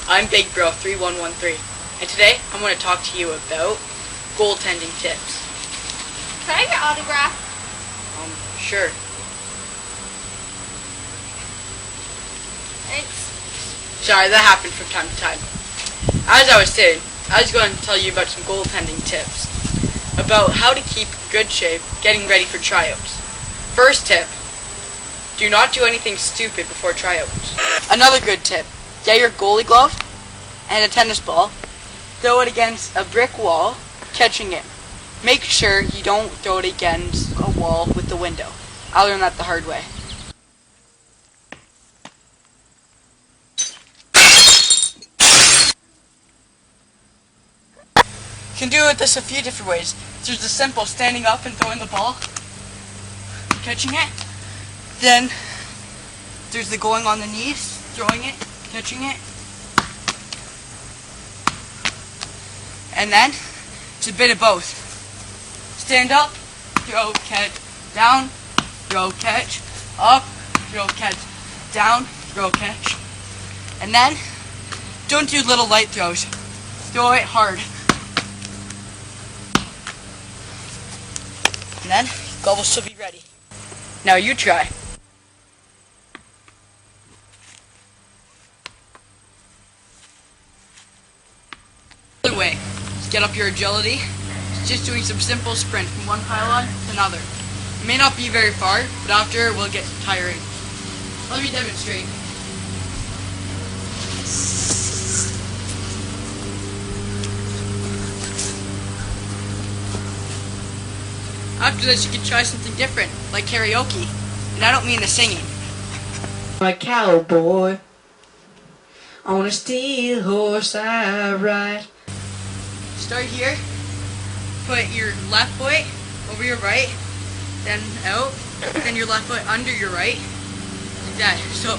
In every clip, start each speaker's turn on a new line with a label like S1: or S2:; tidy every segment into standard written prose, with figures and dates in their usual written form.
S1: I'm Big Bro 3113, and today I'm going to talk to you about goaltending tips.
S2: Can I have your autograph?
S1: Sure.
S2: Thanks.
S1: Sorry, that happened from time to time. As I was saying, I was going to tell you about some goaltending tips about how to keep good shape getting ready for tryouts. First tip, do not do anything stupid before tryouts. Another good tip, get your goalie glove and a tennis ball, throw it against a brick wall, catching it. Make sure you don't throw it against a wall with the window. I learned that the hard way. You can do this a few different ways. There's the simple standing up and throwing the ball, catching it. Then there's the going on the knees, throwing it, catching it. And then it's a bit of both. Stand up, throw, catch, down, throw, catch, up, throw, catch, down, throw, catch. And then don't do little light throws. Throw it hard. And then glove will still be ready. Now you try. Other way, is get up your agility. It's just doing some simple sprint from one pylon to another. It may not be very far, but after it will get tiring. Let me demonstrate. After this, you can try something different, like karaoke. And I don't mean the singing. I'm a cowboy on a steel horse I ride. Start here. Put your left foot over your right, then out, then your left foot under your right, like that. So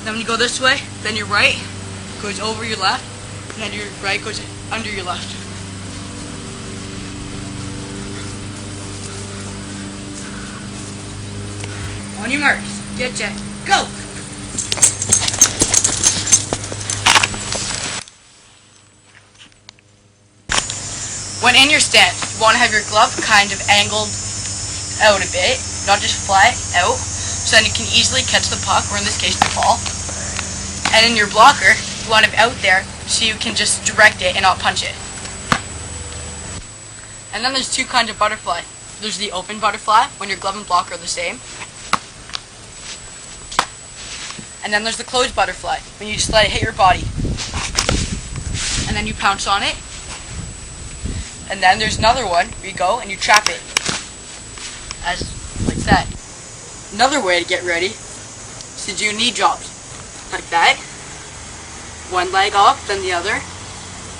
S1: then when you go this way, then your right goes over your left, and then your right goes under your left. On your marks, get set, go! When in your stance, you want to have your glove kind of angled out a bit, not just flat out, so then you can easily catch the puck, or in this case the ball. And in your blocker, you want it out there so you can just direct it and not punch it. And then there's two kinds of butterfly. There's the open butterfly, when your glove and blocker are the same. And then there's the closed butterfly, when you just let it hit your body. And then you pounce on it. And then there's another one where you go and you trap it. As like that. Another way to get ready is to do knee drops. Like that. One leg up, then the other.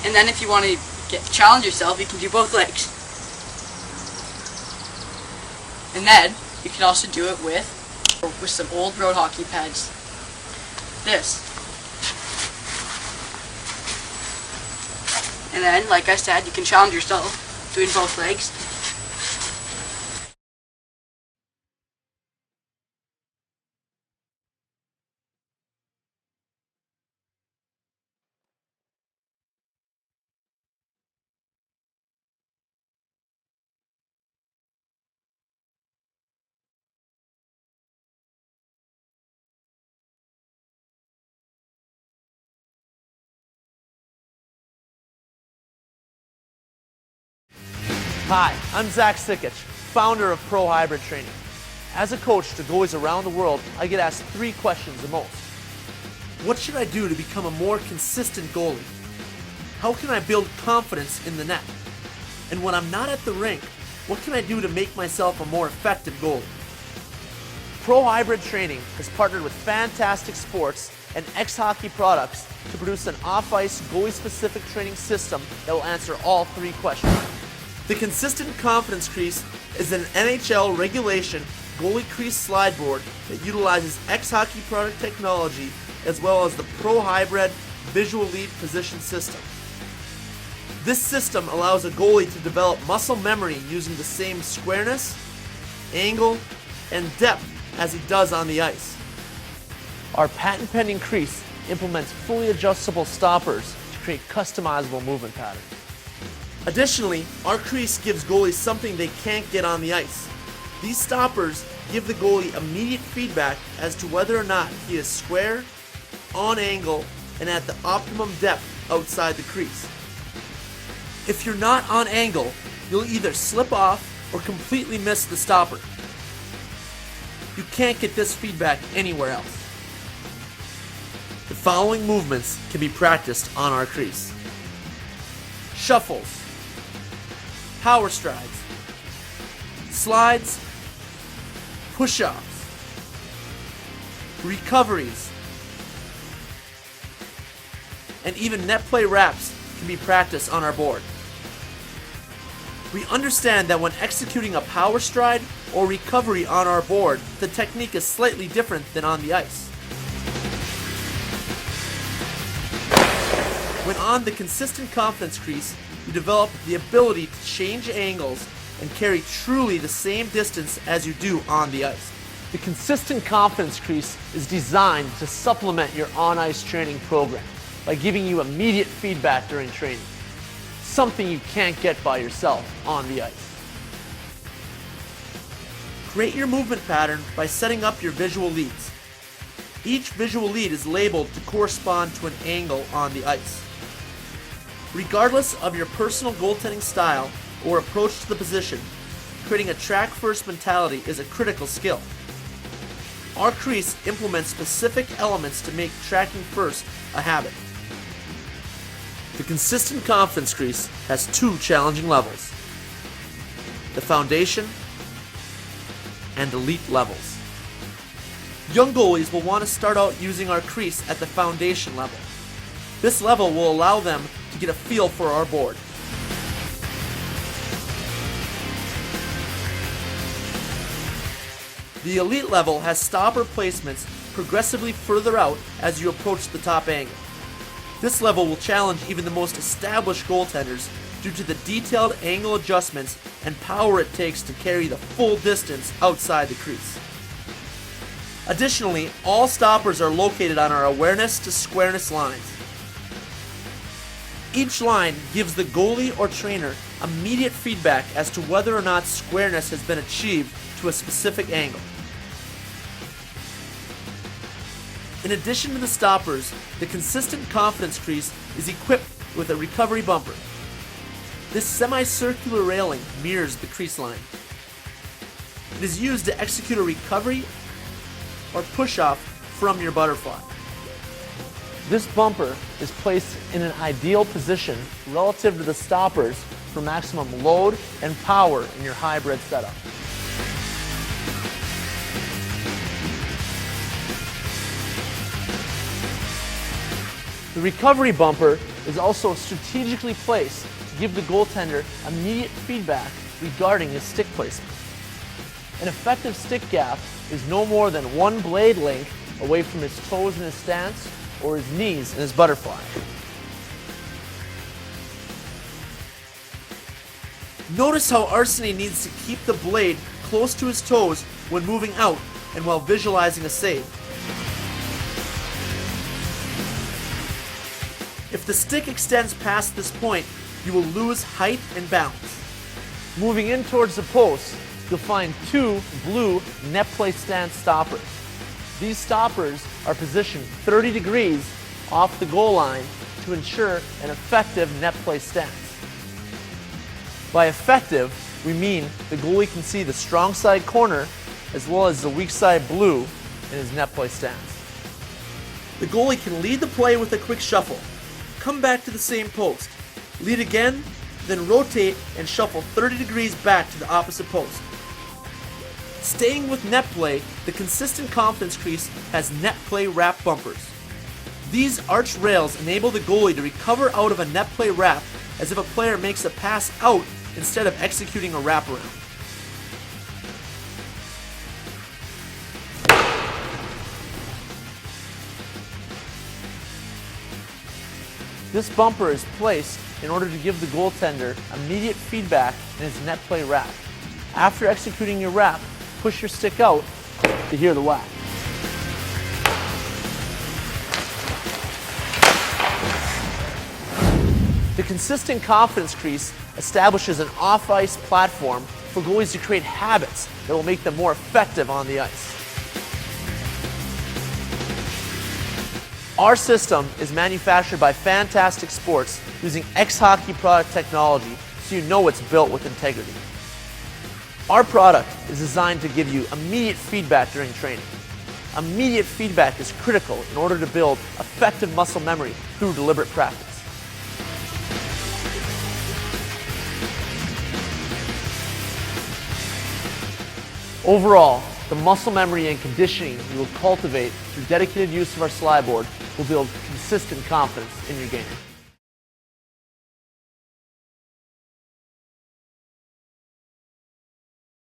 S1: And then if you want to challenge yourself, you can do both legs. And then you can also do it with some old road hockey pads. This. And then, like I said, you can challenge yourself doing both legs.
S3: Hi, I'm Zach Sikic, founder of Pro Hybrid Training. As a coach to goalies around the world, I get asked 3 questions the most. What should I do to become a more consistent goalie? How can I build confidence in the net? And when I'm not at the rink, what can I do to make myself a more effective goalie? Pro Hybrid Training has partnered with Fantastic Sports and X-Hockey products to produce an off-ice goalie-specific training system that will answer all 3 questions. The Consistent Confidence Crease is an NHL regulation goalie crease slide board that utilizes X-Hockey product technology as well as the Pro Hybrid Visual Lead Position System. This system allows a goalie to develop muscle memory using the same squareness, angle, and depth as he does on the ice. Our patent-pending crease implements fully adjustable stoppers to create customizable movement patterns. Additionally, our crease gives goalies something they can't get on the ice. These stoppers give the goalie immediate feedback as to whether or not he is square, on angle, and at the optimum depth outside the crease. If you're not on angle, you'll either slip off or completely miss the stopper. You can't get this feedback anywhere else. The following movements can be practiced on our crease: shuffles, power strides, slides, push-ups, recoveries, and even net play wraps can be practiced on our board. We understand that when executing a power stride or recovery on our board, the technique is slightly different than on the ice. When on the consistent confidence crease, you develop the ability to change angles and carry truly the same distance as you do on the ice. The consistent confidence crease is designed to supplement your on-ice training program by giving you immediate feedback during training, something you can't get by yourself on the ice. Create your movement pattern by setting up your visual leads. Each visual lead is labeled to correspond to an angle on the ice. Regardless of your personal goaltending style or approach to the position, creating a track-first mentality is a critical skill. Our crease implements specific elements to make tracking first a habit. The consistent confidence crease has two challenging levels: the foundation and elite levels. Young goalies will want to start out using our crease at the foundation level. This level will allow them to get a feel for our board. The elite level has stopper placements progressively further out as you approach the top angle. This level will challenge even the most established goaltenders due to the detailed angle adjustments and power it takes to carry the full distance outside the crease. Additionally, all stoppers are located on our awareness to squareness lines. Each line gives the goalie or trainer immediate feedback as to whether or not squareness has been achieved to a specific angle. In addition to the stoppers, the consistent confidence crease is equipped with a recovery bumper. This semicircular railing mirrors the crease line. It is used to execute a recovery or push-off from your butterfly. This bumper is placed in an ideal position relative to the stoppers for maximum load and power in your hybrid setup. The recovery bumper is also strategically placed to give the goaltender immediate feedback regarding his stick placement. An effective stick gap is no more than one blade length away from his toes in his stance or his knees in his butterfly. Notice how Arseny needs to keep the blade close to his toes when moving out and while visualizing a save. If the stick extends past this point, you will lose height and balance. Moving in towards the post, you'll find two blue net play stance stoppers. These stoppers are positioned 30 degrees off the goal line to ensure an effective net play stance. By effective, we mean the goalie can see the strong side corner as well as the weak side blue in his net play stance. The goalie can lead the play with a quick shuffle, come back to the same post, lead again, then rotate and shuffle 30 degrees back to the opposite post. Staying with net play, the consistent confidence crease has net play wrap bumpers. These arched rails enable the goalie to recover out of a net play wrap as if a player makes a pass out instead of executing a wraparound. This bumper is placed in order to give the goaltender immediate feedback in his net play wrap. After executing your wrap, push your stick out to hear the whack. The consistent confidence crease establishes an off-ice platform for goalies to create habits that will make them more effective on the ice. Our system is manufactured by Fantastic Sports using X-Hockey product technology, so you know it's built with integrity. Our product is designed to give you immediate feedback during training. Immediate feedback is critical in order to build effective muscle memory through deliberate practice. Overall, the muscle memory and conditioning you will cultivate through dedicated use of our slide board will build consistent confidence in your game.